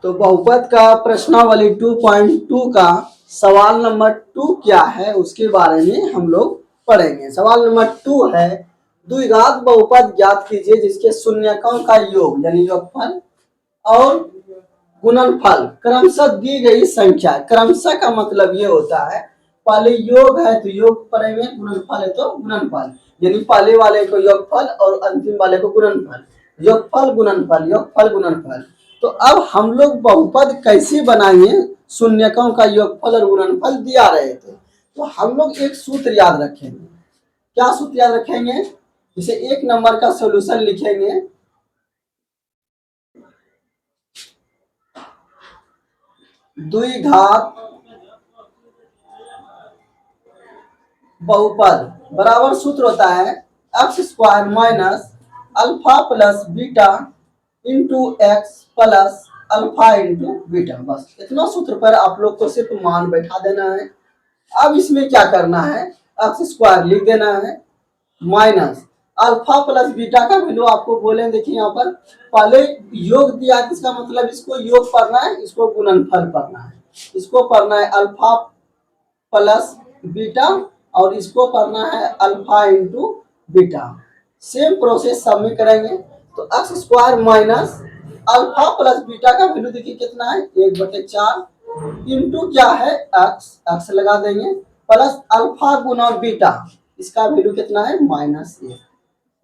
तो बहुपद का प्रश्नावली 2.2 का सवाल नंबर 2 क्या है उसके बारे में हम लोग पढ़ेंगे। सवाल नंबर 2 है द्विघात बहुपद ज्ञात कीजिए जिसके शून्यकों का योग यानी योगफल और गुणनफल क्रमशः दी गई संख्या। क्रमशः का मतलब ये होता है पहले योग है तो योग पढ़ेंगे, गुणनफल है तो गुणनफल, यानी पहले वाले को योगफल और अंतिम वाले को गुणनफल, योगफल गुणनफल, योगफल गुणनफल। तो अब हम लोग बहुपद कैसे बनाएंगे, शून्यकों का योगफल और गुणनफल दिया रहे थे। तो हम लोग एक सूत्र याद रखेंगे। क्या सूत्र याद रखेंगे? जैसे एक नंबर का सॉल्यूशन लिखेंगे, द्विघात बहुपद बराबर सूत्र होता है x square minus alpha plus beta into x plus alpha into beta. बस इतना सूत्र पर आप लोग को सिर्फ मान बैठा देना है। अब इसमें क्या करना है, एक्स स्क्वायर लिख देना है माइनस अल्फा प्लस बीटा का वैल्यू आपको बोले, देखिए यहाँ पर पहले योग दिया है, इसका मतलब इसको योग पढ़ना है, इसको गुणनफल पढ़ना है, इसको पढ़ना है अल्फा प्लस बीटा और इसको पढ़ना है alpha into beta. Same process सब में करेंगे। तो x square minus alpha plus beta का वैल्यू देखिए कितना है 1/4 इंटू क्या है एक्स लगा देंगे प्लस अल्फा गुना बीटा, इसका वैल्यू कितना है -1।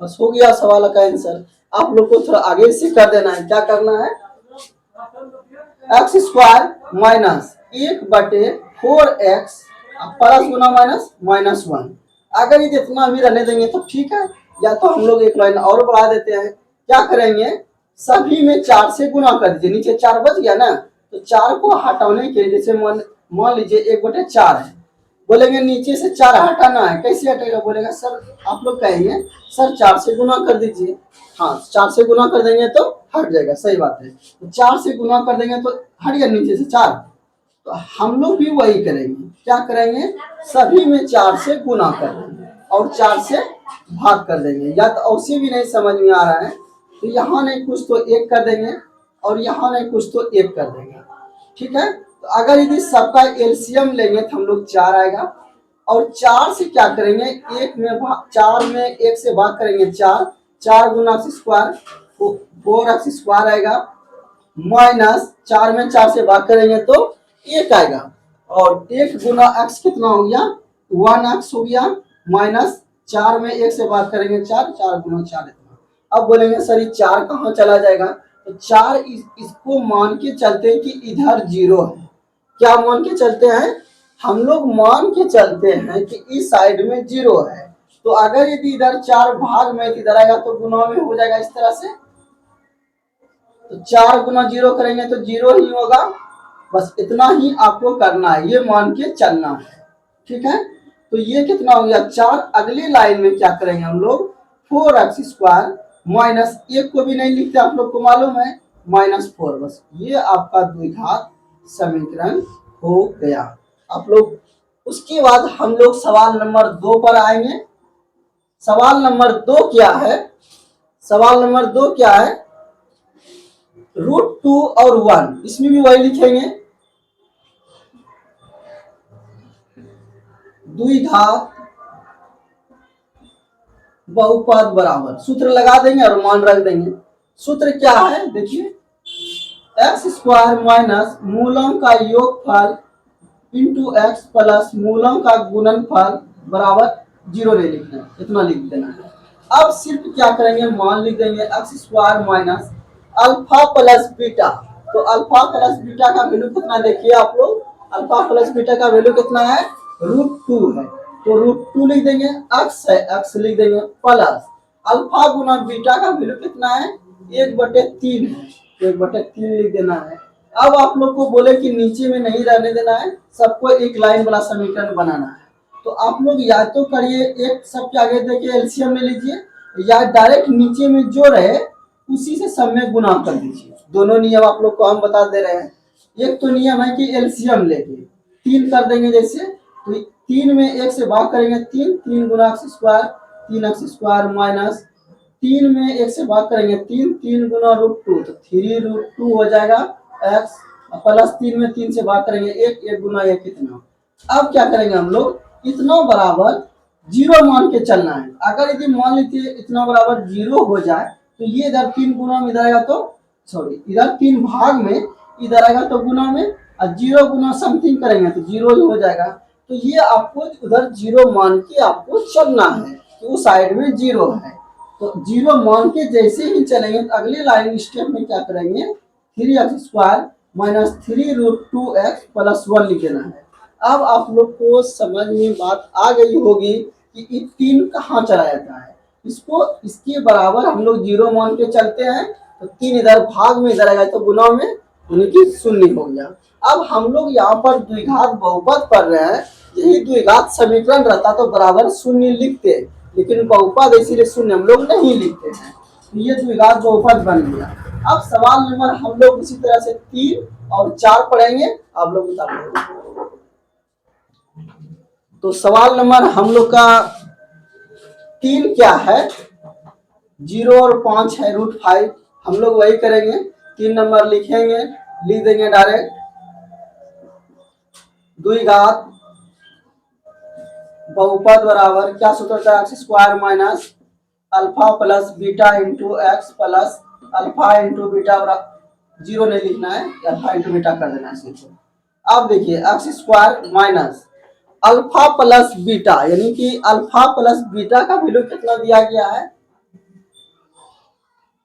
बस हो गया सवाल का आंसर। आप लोग को थोड़ा आगे से कर देना है। क्या करना है, x square minus 1/4x plus गुना -1। अगर ये इतना भी रहने देंगे तो ठीक है, या तो हम लोग एक लाइन और बढ़ा देते हैं। क्या करेंगे, सभी में 4 से गुना कर दीजिए, नीचे 4 बच गया ना, तो 4 को हटाने के लिए जैसे मान लीजिए 1/4 है, बोलेंगे नीचे से 4 हटाना है, कैसे हटेगा, बोलेगा सर आप लोग कहेंगे सर 4 से गुना कर दीजिए। हाँ 4 से गुना कर देंगे तो हट जाएगा, सही बात है। तो 4 से गुना कर देंगे तो हट गया नीचे से 4। तो हम लोग भी वही करेंगे। क्या करेंगे, सभी में 4 से गुना कर देंगे और 4 से भाग कर देंगे। या तो उसे भी नहीं समझ में आ रहा है तो यहाँ नहीं कुछ तो 1 कर देंगे और यहाँ नहीं कुछ तो 1 कर देंगे, ठीक है। तो अगर यदि सबका एलसीएम लेंगे तो हम लोग 4 आएगा और 4 से क्या करेंगे, 4 में 1 से भाग करेंगे 4 गुना एक्स स्क्वायर 4x स्क्वायर आएगा माइनस 4 में 4 से भाग करेंगे तो 1 आएगा और 1 गुना x कितना हो गया 1x हो गया माइनस 4 में 1 से भाग करेंगे 4 गुना 4 इतना। अब बोलेंगे सर ये 4 कहाँ चला जाएगा, तो 4 इसको मान के चलते हैं कि इधर 0 है। क्या मान के चलते हैं, हम लोग मान के चलते हैं कि इस साइड में 0 है। तो अगर यदि इधर 4 भाग में इधर आएगा तो गुना में हो जाएगा इस तरह से। तो 4 गुना 0 करेंगे तो 0 ही होगा। बस इतना ही आपको करना है, ये मान के चलना है, ठीक है। तो ये कितना हो गया 4। अगली लाइन में क्या करेंगे हम लोग 4x स्क्वायर माइनस 1 को भी नहीं लिखते, आप लोग को मालूम है -4। बस ये आपका द्विघात समीकरण हो गया। आप लोग उसके बाद हम लोग सवाल नंबर 2 पर आएंगे। सवाल नंबर 2 क्या है, सवाल नंबर 2 क्या है, √2 और 1, इसमें भी वही लिखेंगे द्विघात बहुपद बराबर, सूत्र लगा देंगे और मान रख देंगे। सूत्र क्या है देखिए, एक्स स्क्वायर माइनस मूलों का योगफल इंटू एक्स प्लस मूलों का गुणनफल बराबर 0 नहीं लिखना, इतना लिख देना है। अब सिर्फ क्या करेंगे, मान लिख देंगे x square minus alpha plus beta. तो अल्फा प्लस बीटा का वैल्यू कितना देखिए आप लोग, अल्फा प्लस बीटा का वैल्यू कितना है √2 है। तो √2 लिख देंगे, एक्स है एक्स लिख देंगे प्लस अल्फा गुना बीटा का वैल्यू कितना है 1/3 है, 1/3 लिख देना है। अब आप लोग को बोले कि नीचे में नहीं रहने देना है, सबको एक लाइन वाला समीकरण बनाना है। तो आप लोग या तो करिए एक सबके आगे देखिए एलसीएम ले लीजिए, या डायरेक्ट नीचे में जो रहे उसी से सब में गुना कर दीजिए। दोनों नियम आप लोग को हम बता दे रहे हैं। एक तो नियम है कि एलसीएम लेके 3 कर देंगे, जैसे तो 3 में 1 से भाग करेंगे 3 गुना एक्स स्क्वायर 3x स्क्वायर माइनस 3 में 1 से भाग करेंगे 3 गुना √2 तो 3√2 हो जाएगा एक्स प्लस 3 में 3 से भाग करेंगे 1, 1 गुना 1 कितना। अब क्या करेंगे हम लोग, इतना बराबर 0 मान के चलना है। अगर यदि मान लीजिए इतना बराबर 0 हो जाए तो ये इधर 3 गुना में इधर आएगा तो सॉरी इधर 3 भाग में इधर आएगा तो गुना में, और 0 गुना समथिंग करेंगे तो 0 ही हो जाएगा। तो ये आपको उधर 0 मान के आपको चलना है कि उस साइड में 0 है। तो 0 मान के जैसे ही चलेंगे तो अगले लाइन स्टेप में क्या करेंगे, 3x² माइनस 3√2x प्लस 1 लिख देना है। अब आप लोग को समझ में बात आ गई होगी कि ये 3 कहाँ चला जाता है। इसको इसके बराबर हम लोग 0 मान के चलते हैं तो 3 इधर भाग में इधर आएगा तो गुना में उनकी 0 हो गया। अब हम लोग यहाँ पर द्विघात बहुपद पढ़ रहे हैं, यही द्विघात समीकरण रहता तो बराबर 0 लिखते, लेकिन बहुपद इसीलिए 0 हम लोग नहीं लिखते हैं। तो ये द्विघात बहुपद बन गया। अब सवाल नंबर हम लोग इसी तरह से 3 और 4 पढ़ेंगे, आप लोग बता दो। तो सवाल नंबर हम लोग का 3 क्या है, 0 और 5 है √5। हम लोग वही करेंगे, 3 नंबर लिखेंगे, लिख देंगे डायरेक्ट द्विघात बहुपद बराबर क्या सूत्र था, x² minus alpha plus beta into x plus alpha into beta, 0 नहीं लिखना है, अल्फा इंटू बीटा कर देना है सिर्फ। अब देखिए x² minus alpha plus beta, यानी कि अल्फा प्लस बीटा का वैल्यू कितना दिया गया है,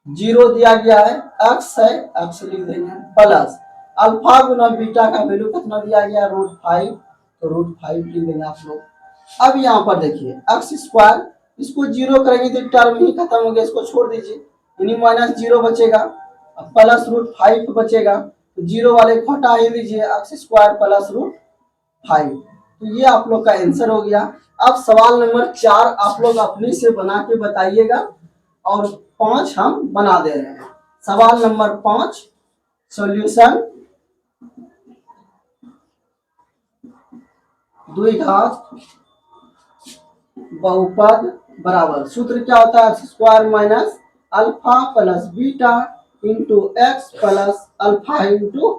0 दिया गया है, x है x लिख देंगे प्लस अल्फा गुना बीटा का वैल्यू कितना दिया गया √5, तो √5 लिख देंगे आप लोग। अब यहाँ पर देखिए x², इसको 0 करेंगे तो टर्म ही खत्म हो गया, इसको छोड़ दीजिए, यानी माइनस 0 बचेगा, प्लस √5 बचेगा, तो 0 वाले को हटा ही दीजिए, x² प्लस √5। तो ये आप लोग का आंसर हो गया। अब सवाल नंबर 4 आप लोग अपने से बना के बताइएगा और 5 हम बना दे रहे हैं। सवाल नंबर 5 सॉल्यूशन, द्विघात बहुपद बराबर सूत्र क्या होता है, x² minus alpha plus beta into x plus alpha into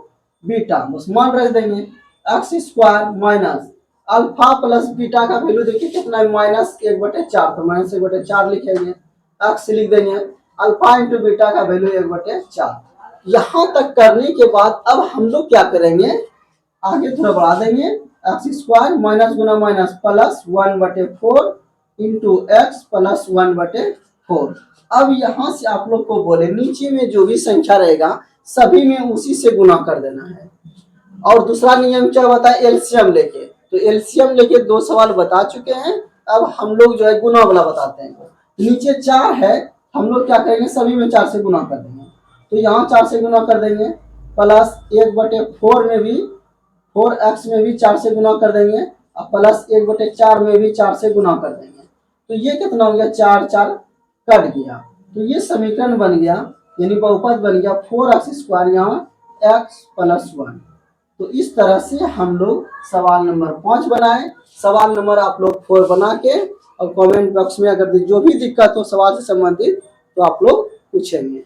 beta, बस मान रख देंगे। x² minus alpha plus beta का वैल्यू देखिए कितना है, -1/4, तो -1/4 लिखेंगे, x लिख देंगे, अल्फा इंटू बीटा का वैल्यू 1/4। यहाँ तक करने के बाद अब हम लोग क्या करेंगे, आगे थोड़ा बढ़ा देंगे, x² माइनस गुना minus plus 1/4 into x plus 1/4। अब यहाँ से आप लोग को बोले नीचे में जो भी संख्या रहेगा सभी में उसी से गुना कर देना है। और दूसरा नियम क्या बताए, एलसीएम लेके, तो एलसीएम लेके 2 सवाल बता चुके हैं। अब हम लोग जो है गुना वाला बताते हैं। नीचे 4 है, हम लोग क्या करेंगे सभी में 4 से गुना कर देंगे, तो यहाँ 4 से गुना कर देंगे, प्लस 1/4 में भी 4x में भी 4 से गुना कर देंगे, और प्लस 1/4 में भी 4 से गुना कर देंगे। तो ये कितना हो गया, 4 4 कट गया, तो ये समीकरण बन गया, यानी बहुपद बन गया 4x² यहाँ x प्लस 1। तो इस तरह से हम लोग सवाल नंबर 5 बनाए। सवाल नंबर आप लोग 4 बना के और कमेंट बॉक्स में अगर जो भी दिक्कत हो सवाल से संबंधित तो आप लोग पूछेंगे।